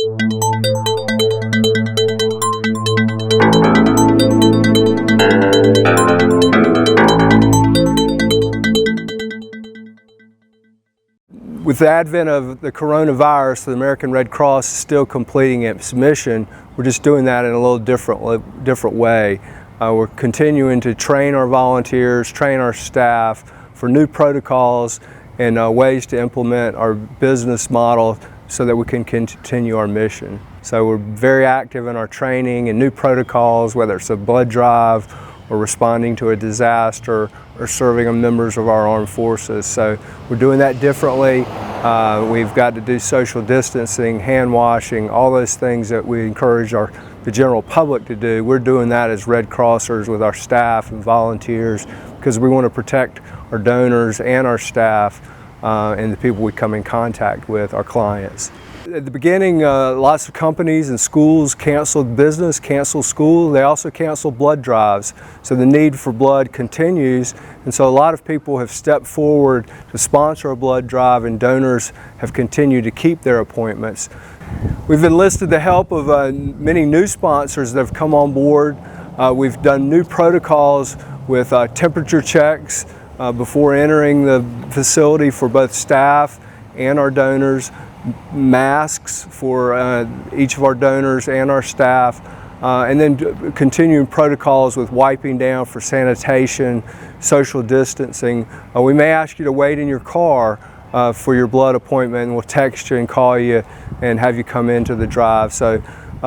With the advent of the coronavirus, the American Red Cross is still completing its mission. We're just doing that in a little different way. We're continuing to train our volunteers, train our staff for new protocols and ways to implement our business model so that we can continue our mission. So we're very active in our training and new protocols, whether it's a blood drive or responding to a disaster or serving members of our armed forces. So we're doing that differently. We've got to do social distancing, hand washing, all those things that we encourage the general public to do. We're doing that as Red Crossers with our staff and volunteers because we want to protect our donors and our staff and the people we come in contact with, our clients. At the beginning, lots of companies and schools canceled business, canceled school. They also canceled blood drives. So the need for blood continues. And so a lot of people have stepped forward to sponsor a blood drive, and donors have continued to keep their appointments. We've enlisted the help of many new sponsors that have come on board. We've done new protocols with temperature checks before entering the facility for both staff and our donors, masks for each of our donors and our staff, and then continuing protocols with wiping down for sanitation, social distancing. We may ask you to wait in your car for your blood appointment, and we'll text you and call you and have you come into the drive. So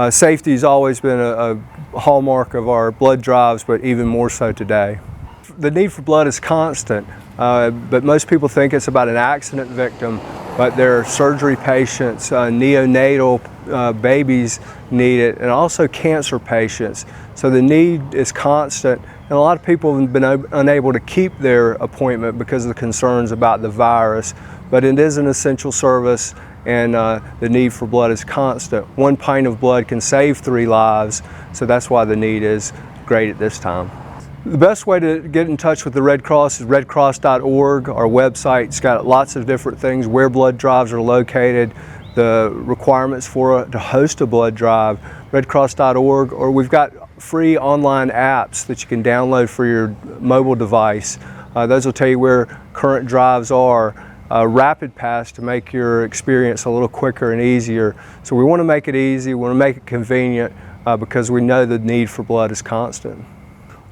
safety has always been a hallmark of our blood drives, but even more so today. The need for blood is constant, but most people think it's about an accident victim, but there are surgery patients, neonatal babies need it, and also cancer patients. So the need is constant, and a lot of people have been unable to keep their appointment because of the concerns about the virus, but it is an essential service, and the need for blood is constant. 1 pint of blood can save 3 lives, so that's why the need is great at this time. The best way to get in touch with the Red Cross is redcross.org. Our website's got lots of different things, where blood drives are located, the requirements to host a blood drive, redcross.org, or we've got free online apps that you can download for your mobile device. Those will tell you where current drives are. Rapid Pass to make your experience a little quicker and easier. So we want to make it easy, we want to make it convenient because we know the need for blood is constant.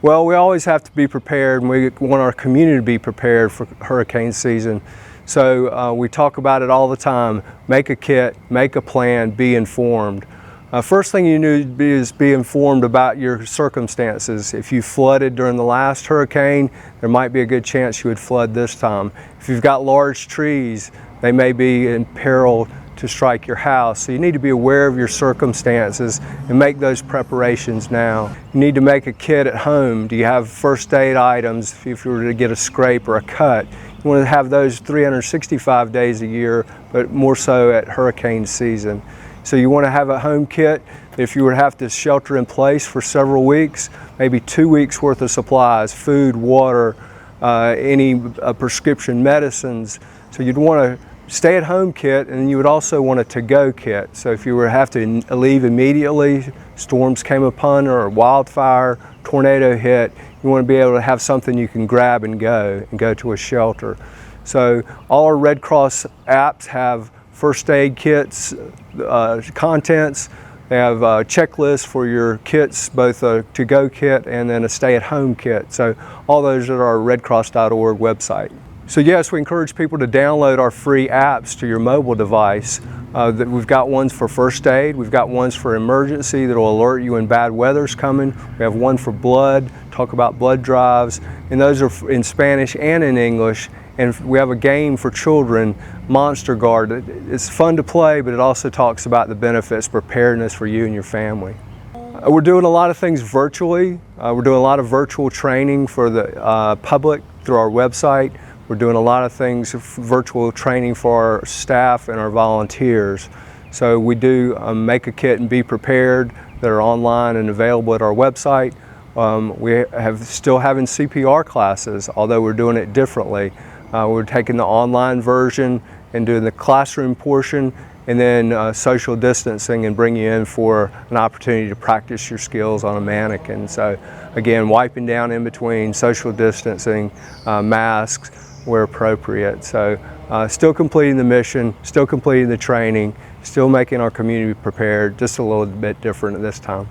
Well, we always have to be prepared, and we want our community to be prepared for hurricane season. So we talk about it all the time. Make a kit, make a plan, be informed. First thing you need to do is be informed about your circumstances. If you flooded during the last hurricane, there might be a good chance you would flood this time. If you've got large trees, they may be in peril to strike your house. So you need to be aware of your circumstances and make those preparations now. You need to make a kit at home. Do you have first aid items if you were to get a scrape or a cut? You want to have those 365 days a year, but more so at hurricane season. So you want to have a home kit. If you were to have to shelter in place for several weeks, maybe 2 weeks worth of supplies, food, water, any prescription medicines. So you'd want to stay-at-home kit, and you would also want a to-go kit. So if you were to have to leave immediately, storms came upon or a wildfire, tornado hit, you want to be able to have something you can grab and go to a shelter. So all our Red Cross apps have first aid kits, contents. They have checklists for your kits, both a to-go kit and then a stay-at-home kit. So all those are our redcross.org website. So yes, we encourage people to download our free apps to your mobile device. We've got ones for first aid, we've got ones for emergency that will alert you when bad weather's coming. We have one for blood, talk about blood drives, and those are in Spanish and in English. And we have a game for children, Monster Guard. It's fun to play, but it also talks about the benefits, preparedness for you and your family. We're doing a lot of things virtually. We're doing a lot of virtual training for the public through our website. We're doing a lot of things, virtual training for our staff and our volunteers. So we do make a kit and be prepared that are online and available at our website. We have still having CPR classes, although we're doing it differently. We're taking the online version and doing the classroom portion, and then social distancing and bring you in for an opportunity to practice your skills on a mannequin. So again, wiping down in between, social distancing, masks where appropriate. So still completing the mission, still completing the training, still making our community prepared, just a little bit different at this time.